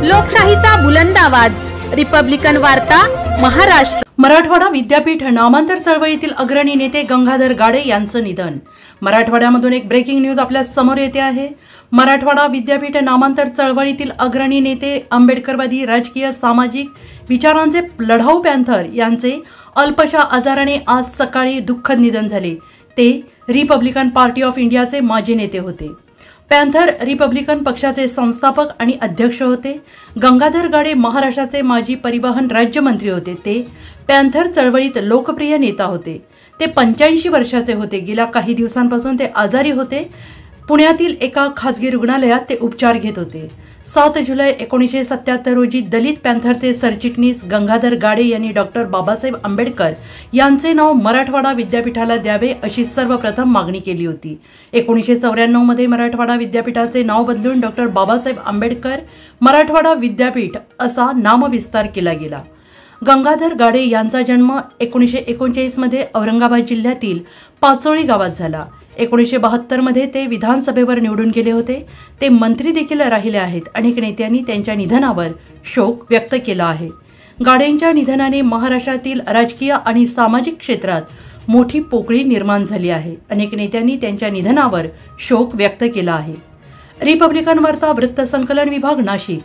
लोकशाहीचा बुलंद आवाज, रिपब्लिकन वार्ता, महाराष्ट्र। मराठवाडा विद्यापीठ नामांतर चळवळीतील अग्रणी नेते गंगाधर गाडे यांचं निधन। मराठवाड्यामधून एक ब्रेकिंग न्यूज आपल्या समोर येते आहे। मराठवाडा विद्यापीठ नामांतर चळवळीतील अग्रणी नेते, आंबेडकरवादी राजकीय सामाजिक विचारांचे लढाऊ पॅन्थर यांचे अल्पशा आजाराने आज सकाळी दुःखद निधन झाले। ते रिपब्लिकन पार्टी ऑफ इंडियाचे माजी नेते होते। पॅन्थर रिपब्लिकन पक्षाचे संस्थापक आणि अध्यक्ष होते। गंगाधर गाडे महाराष्ट्राचे माजी परिवहन राज्यमंत्री होते। ते पॅन्थर चळवळीत लोकप्रिय नेता होते। ते 85 वर्षाचे होते। गेल्या काही दिवसांपासून ते आजारी होते। पुण्यातील एका खासगी रुग्णालयात ते उपचार घेत होते। 7 जुलै 1977 रोजी दलित पॅन्थरचे सरचिटणीस गंगाधर गाडे यांनी डॉक्टर बाबासाहेब आंबेडकर यांचे नाव मराठवाडा विद्यापीठाला द्यावे अशी सर्वप्रथम मागणी केली होती। 1994 मध्ये मराठवाडा विद्यापीठाचे नाव बदलून डॉक्टर बाबासाहेब आंबेडकर मराठवाडा विद्यापीठ असा नामविस्तार केला गेला। गंगाधर गाडे यांचा जन्म 1939 मध्ये औरंगाबाद जिल्ह्यातील पाचोळी गावात झाला। 1972 मध्ये ते विधानसभेवर निवडून गेले होते। ते मंत्री देखील राहिले आहेत। अनेक नेत्यांनी त्यांच्या निधनावर शोक व्यक्त केला आहे। गाडेंच्या निधनाने महाराष्ट्रातील राजकीय आणि सामाजिक क्षेत्रात मोठी पोकळी निर्माण झाली आहे। अनेक नेत्यांनी त्यांच्या निधनावर शोक व्यक्त केला आहे। रिपब्लिकन वार्ता वृत्त संकलन विभाग, नाशिक।